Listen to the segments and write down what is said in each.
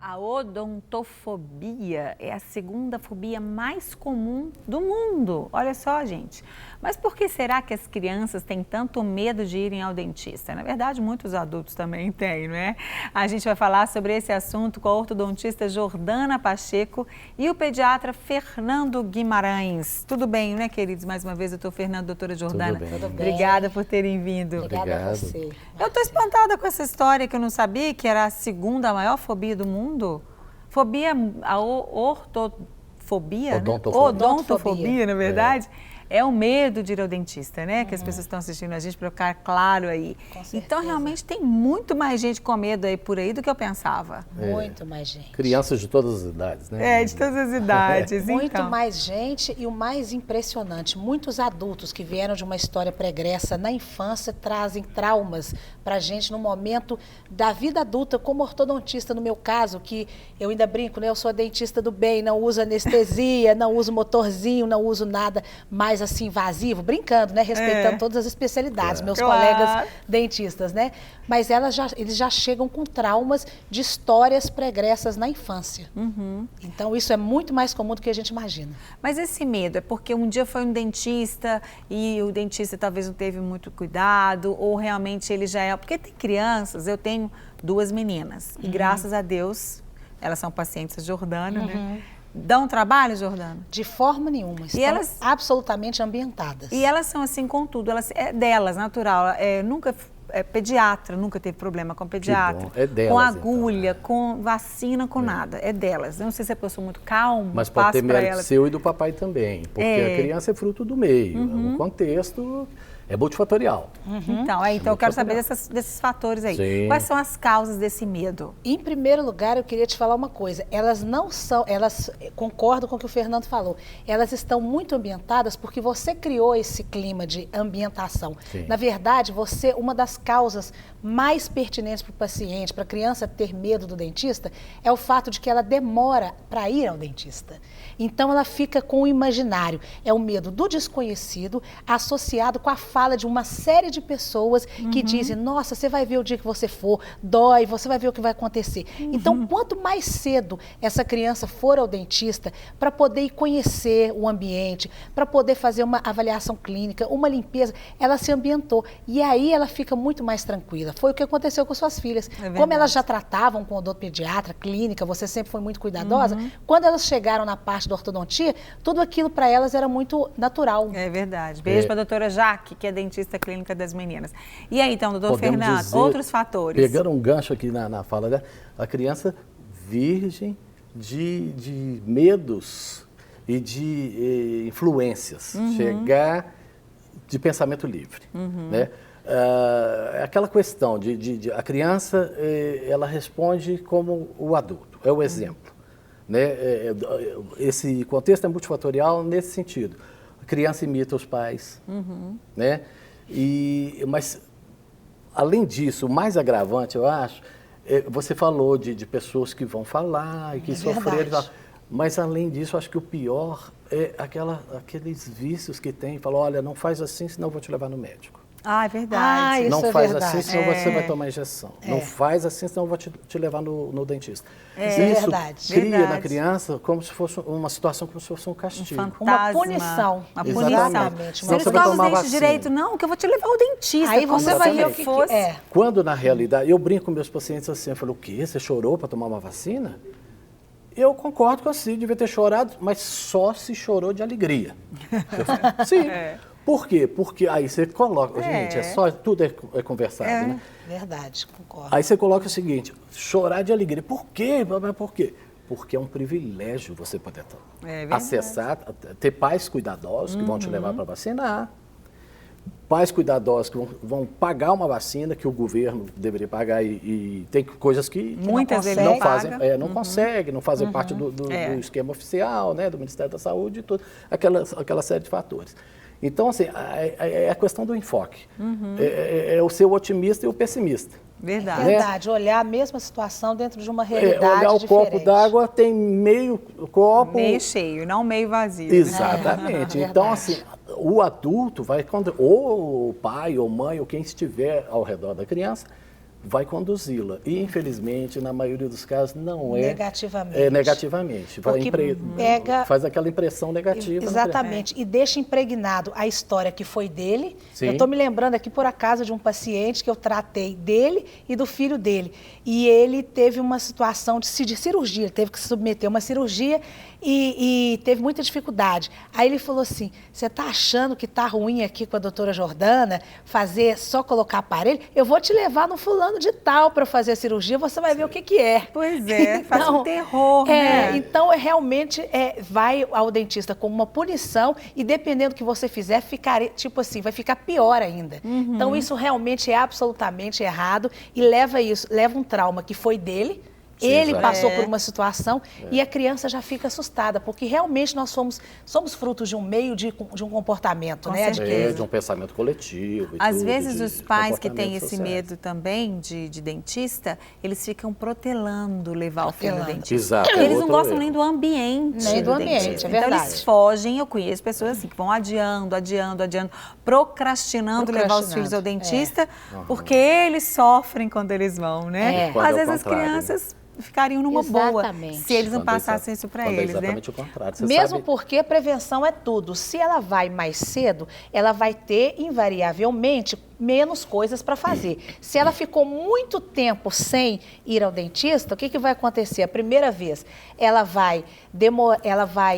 A odontofobia é a segunda fobia mais comum do mundo. Olha só, gente. Mas por que será que as crianças têm tanto medo de irem ao dentista? Na verdade, muitos adultos também têm, não é? A gente vai falar sobre esse assunto com a ortodontista Jordana Pacheco e o pediatra Fernando Guimarães. Tudo bem, né, queridos? Mais uma vez, doutor Fernando, doutora Jordana. Tudo bem. Obrigada por terem vindo. Obrigada a você. Eu estou espantada com essa história que eu não sabia, que era a segunda maior fobia do mundo. Fobia, a ortofobia, odontofobia, na verdade, é o medo de ir ao dentista, né? Que as pessoas estão assistindo a gente para ficar claro aí. Então, realmente, tem muito mais gente com medo aí por aí do que eu pensava. Muito mais gente. Crianças de todas as idades, né? De todas as idades. Muito mais gente e o mais impressionante, muitos adultos que vieram de uma história pregressa na infância trazem traumas pra gente no momento da vida adulta, como ortodontista, no meu caso, que eu ainda brinco, né? Eu sou dentista do bem, não uso anestesia, não uso motorzinho, não uso nada mais assim invasivo, brincando, né? Respeitando todas as especialidades, meus colegas dentistas, né? Mas eles já chegam com traumas de histórias pregressas na infância. Então isso é muito mais comum do que a gente imagina. Mas esse medo é porque um dia foi um dentista e o dentista talvez não teve muito cuidado, ou realmente ele já é... Porque tem crianças, eu tenho 2 meninas e graças a Deus elas são pacientes da Jordana, né? Dão trabalho, Jordana? De forma nenhuma, estão absolutamente ambientadas. E elas são assim com tudo, é delas, natural. Pediatra, nunca teve problema com pediatra. É delas, com agulha, então, com vacina, com nada. É delas. Eu não sei se a pessoa muito calma, mas pode ter mérito seu e do papai também, porque a criança é fruto do meio, o contexto é multifatorial. Então eu quero saber desses fatores aí. Sim. Quais são as causas desse medo? Em primeiro lugar, eu queria te falar uma coisa. Elas concordo com o que o Fernando falou, elas estão muito ambientadas porque você criou esse clima de ambientação. Sim. Na verdade, uma das causas mais pertinentes para o paciente, para a criança ter medo do dentista, é o fato de que ela demora para ir ao dentista. Então ela fica com o imaginário. É o medo do desconhecido associado com a fala de uma série de pessoas que dizem, nossa, você vai ver o dia que você for, dói, você vai ver o que vai acontecer. Então, quanto mais cedo essa criança for ao dentista, para poder ir conhecer o ambiente, para poder fazer uma avaliação clínica, uma limpeza, ela se ambientou. E aí ela fica muito mais tranquila. Foi o que aconteceu com suas filhas. Como elas já tratavam com odontopediatra, clínica, você sempre foi muito cuidadosa, quando elas chegaram na parte da ortodontia, tudo aquilo para elas era muito natural. É verdade. Beijo para a doutora Jaque, que é dentista clínica das meninas. E aí, então, doutor Fernando, outros fatores? Pegando um gancho aqui na fala dela, a criança virgem de medos e de influências, chegar de pensamento livre, né? Aquela questão a criança, ela responde como o adulto, é o exemplo, né? Esse contexto é multifatorial nesse sentido. A criança imita os pais, né? Mas, além disso, o mais agravante, eu acho, você falou de pessoas que vão falar e que sofreram. Mas, além disso, eu acho que o pior é aqueles vícios que tem. Falam, olha, não faz assim, senão eu vou te levar no médico. É verdade. Não faz assim, senão você vai tomar injeção. Não faz assim, senão eu vou te levar no dentista. Isso cria na criança como se fosse uma situação, como se fosse um castigo. Uma punição. Uma punição. Você não escova os dentes direito, não, que eu vou te levar ao dentista. Aí você vai ver o que é. Quando, na realidade, eu brinco com meus pacientes assim, eu falo, o quê? Você chorou para tomar uma vacina? Eu concordo com você, devia ter chorado, mas só se chorou de alegria. Sim. Por quê? Porque aí você coloca, gente, tudo é conversado, né? Verdade, concordo. Aí você coloca o seguinte, chorar de alegria. Por quê? Por quê? Porque é um privilégio você poder acessar, ter pais cuidadosos que vão te levar para vacinar, pais cuidadosos que vão pagar uma vacina que o governo deveria pagar e tem coisas que muitas vezes não fazem, não fazem parte do esquema oficial, né, do Ministério da Saúde e tudo, aquela série de fatores. Então, assim, é a questão do enfoque. É o ser otimista e o pessimista. Verdade. Verdade, olhar a mesma situação dentro de uma realidade olhar o diferente. copo d'água tem meio copo... Meio cheio, não meio vazio. Exatamente. Então, assim, o adulto vai, ou o pai, ou mãe, ou quem estiver ao redor da criança, vai conduzi-la. E, infelizmente, na maioria dos casos, não é... Negativamente. É negativamente. Porque faz aquela impressão negativa. Exatamente. E deixa impregnado a história que foi dele. Sim. Eu estou me lembrando aqui, por acaso, de um paciente que eu tratei dele e do filho dele. E ele teve uma situação de cirurgia, ele teve que se submeter a uma cirurgia e teve muita dificuldade. Aí ele falou assim, você está achando que está ruim aqui com a doutora Jordana, só colocar aparelho? Eu vou te levar no fulano de tal para fazer a cirurgia, você vai ver o que que é. Pois é, faz um terror, né? Então, realmente, vai ao dentista como uma punição e dependendo do que você fizer, tipo assim, vai ficar pior ainda. Então, isso realmente é absolutamente errado e leva um trauma que foi dele. Sim, ele passou por uma situação e a criança já fica assustada, porque realmente nós somos frutos de um meio de um comportamento, né? De um pensamento coletivo. Às vezes os pais que têm esse medo também de dentista, eles ficam protelando levar o filho no dentista. Exato. Eles não gostam nem do ambiente. Nem do ambiente, é verdade. Então eles fogem, eu conheço pessoas assim que vão adiando, procrastinando levar os filhos ao dentista, porque eles sofrem quando eles vão, né? Às vezes as crianças ficariam numa boa se eles não passassem isso para eles, exatamente o contrário. Mesmo porque prevenção é tudo. Se ela vai mais cedo, ela vai ter invariavelmente menos coisas para fazer. Se ela ficou muito tempo sem ir ao dentista, o que vai acontecer? A primeira vez, ela vai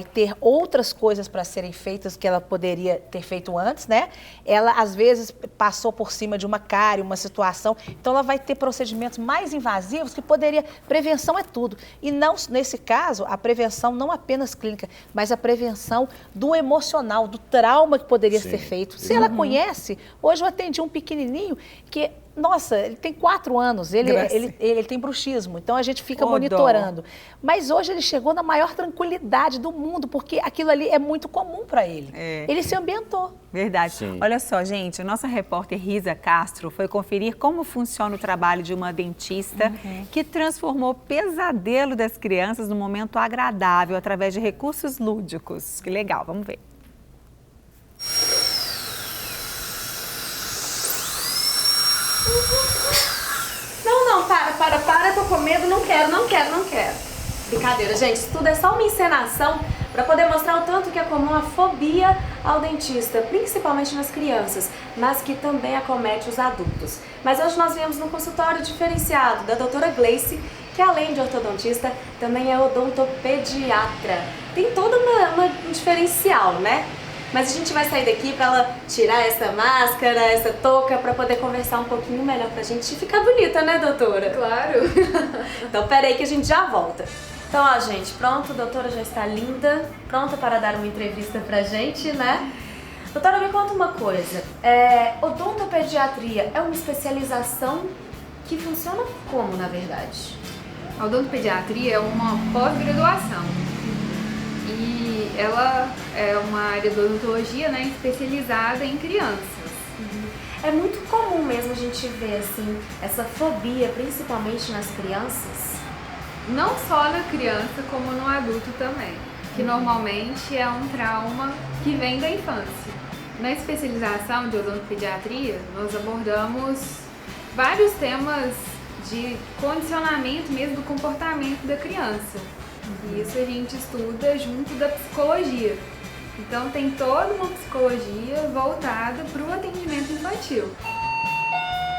ter outras coisas para serem feitas que ela poderia ter feito antes, né? Ela, às vezes, passou por cima de uma cárie, uma situação, então ela vai ter procedimentos mais invasivos que poderia... Prevenção é tudo. E não, nesse caso, a prevenção não apenas clínica, mas a prevenção do emocional, do trauma que poderia ser feito. Se ela conhece, hoje eu atendi um pequenininho que, nossa, ele tem 4 anos, ele tem bruxismo, então a gente fica monitorando. Mas hoje ele chegou na maior tranquilidade do mundo, porque aquilo ali é muito comum para ele. Ele se ambientou. Verdade. Sim. Olha só, gente, a nossa repórter Risa Castro foi conferir como funciona o trabalho de uma dentista que transformou o pesadelo das crianças num momento agradável através de recursos lúdicos. Que legal, vamos ver. Não, para, tô com medo, não quero. Brincadeira, gente, isso tudo é só uma encenação para poder mostrar o tanto que é comum a fobia ao dentista, principalmente nas crianças, mas que também acomete os adultos. Mas hoje nós viemos num consultório diferenciado da doutora Gleice, que além de ortodontista, também é odontopediatra. Tem todo um diferencial, né? Mas a gente vai sair daqui para ela tirar essa máscara, essa touca, para poder conversar um pouquinho melhor pra gente ficar bonita, né, doutora? Claro! Então, peraí que a gente já volta. Então, ó, gente, pronto, a doutora já está linda, pronta para dar uma entrevista pra gente, né? Doutora, me conta uma coisa, odontopediatria é uma especialização que funciona como, na verdade? A odontopediatria é uma pós-graduação. E ela é uma área de odontologia, né, especializada em crianças. É muito comum mesmo a gente ver assim, essa fobia, principalmente nas crianças? Não só na criança, como no adulto também, que normalmente é um trauma que vem da infância. Na especialização de odontopediatria, nós abordamos vários temas de condicionamento mesmo do comportamento da criança. E isso a gente estuda junto da psicologia. Então tem toda uma psicologia voltada para o atendimento infantil.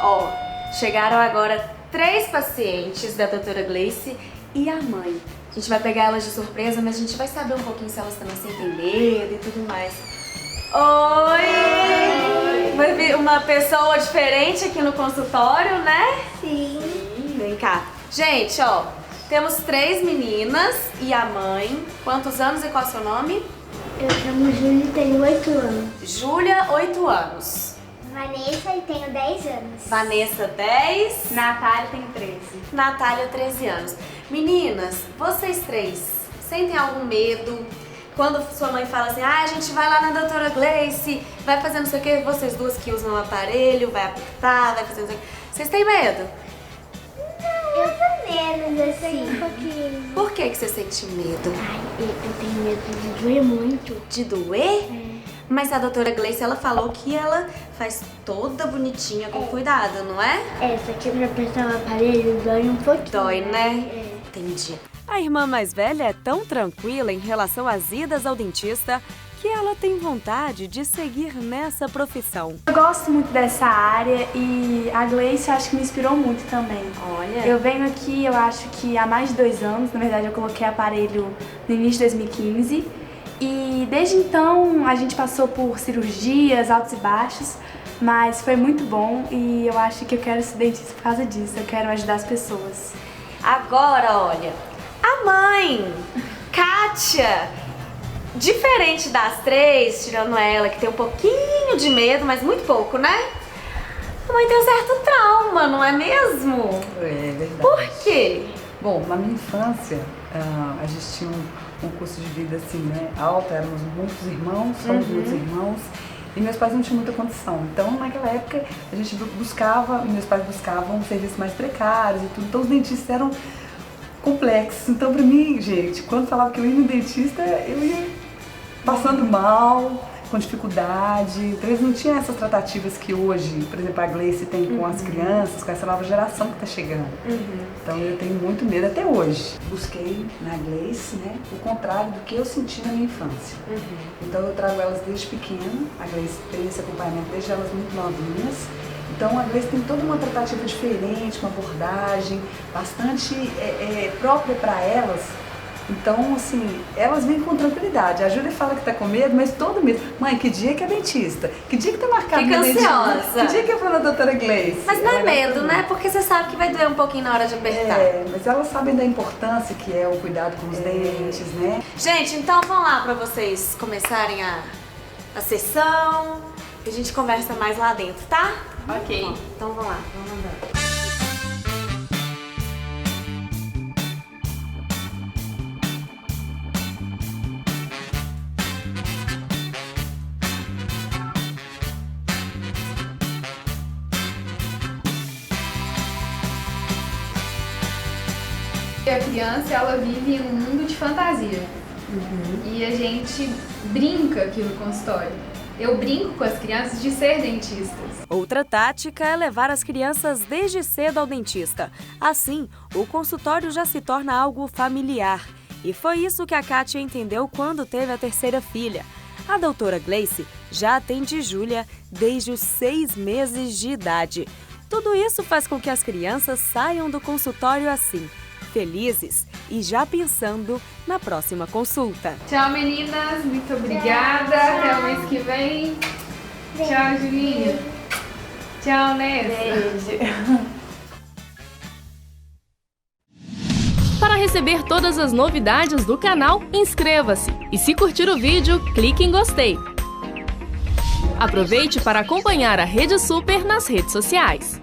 Ó, chegaram agora 3 pacientes da doutora Gleice e a mãe. A gente vai pegar elas de surpresa, mas a gente vai saber um pouquinho se elas também sentem medo e tudo mais. Oi! Vai vir uma pessoa diferente aqui no consultório, né? Sim. Vem cá. Gente, ó, temos 3 meninas e a mãe. Quantos anos e qual é o seu nome? Eu chamo Júlia e tenho 8 anos. Júlia, 8 anos. Vanessa e tenho 10 anos. Vanessa, 10. Natália tem 13. Natália, 13 anos. Meninas, vocês 3 sentem algum medo? Quando sua mãe fala assim, a gente vai lá na doutora Gleice, vai fazer não sei o que, vocês duas que usam o aparelho, vai apertar, vai fazer não sei o que. Vocês têm medo? Eu tô menos assim. Um pouquinho. Por que você sente medo? Ai, eu tenho medo de doer muito. De doer? Mas a doutora Gleice, ela falou que ela faz toda bonitinha, com cuidado, não é? Só que pra apertar o aparelho dói um pouquinho. Dói, né? Entendi. A irmã mais velha é tão tranquila em relação às idas ao dentista que ela tem vontade de seguir nessa profissão. Eu gosto muito dessa área e a Gleice acho que me inspirou muito também. Olha. Eu venho aqui, eu acho que há mais de 2 anos, na verdade eu coloquei aparelho no início de 2015 e desde então a gente passou por cirurgias, altos e baixos, mas foi muito bom e eu acho que eu quero ser dentista por causa disso, eu quero ajudar as pessoas. Agora, olha, a mãe, Kátia, diferente das 3, tirando ela que tem um pouquinho de medo, mas muito pouco, né? A mãe tem um certo trauma, não é mesmo? É verdade. Por quê? Bom, na minha infância, a gente tinha um custo de vida assim, né, alto, éramos muitos irmãos, somos muitos irmãos, e meus pais não tinham muita condição. Então, naquela época, a gente buscava, meus pais buscavam serviços mais precários e tudo, então os dentistas eram complexos. Então, pra mim, gente, quando falava que eu ia no dentista, eu ia passando mal, com dificuldade. Então, eles não tinham essas tratativas que hoje, por exemplo, a Gleice tem com as crianças, com essa nova geração que está chegando. Então, eu tenho muito medo até hoje. Busquei na Gleice, né, o contrário do que eu senti na minha infância. Então, eu trago elas desde pequena. A Gleice tem esse acompanhamento desde elas muito novinhas. Então, a Gleice tem toda uma tratativa diferente, uma abordagem bastante própria para elas. Então, assim, elas vêm com tranquilidade. A Júlia fala que tá com medo, mas todo mês. Mãe, que dia que é dentista? Que dia que tá marcado Fica no dentista? ansiosa. Que dia que eu vou na doutora Gleice? Mas não é Ela medo, né? Porque você sabe que vai doer um pouquinho na hora de apertar. Mas elas sabem da importância que é o cuidado com os dentes, né? Gente, então vamos lá para vocês começarem a sessão. E a gente conversa mais lá dentro, tá? Ok. Bom, então vamos lá, vamos andando. A criança, ela vive em um mundo de fantasia. E a gente brinca aqui no consultório. Eu brinco com as crianças de ser dentistas. Outra tática é levar as crianças desde cedo ao dentista. Assim, o consultório já se torna algo familiar. E foi isso que a Kátia entendeu quando teve a terceira filha. A doutora Gleice já atende Júlia desde os 6 meses de idade. Tudo isso faz com que as crianças saiam do consultório assim, felizes e já pensando na próxima consulta. Tchau, meninas. Muito obrigada. Até o mês que vem. Tchau, Julinha. Tchau, Nessa. Beijo. Para receber todas as novidades do canal, inscreva-se. E se curtir o vídeo, clique em gostei. Aproveite para acompanhar a Rede Super nas redes sociais.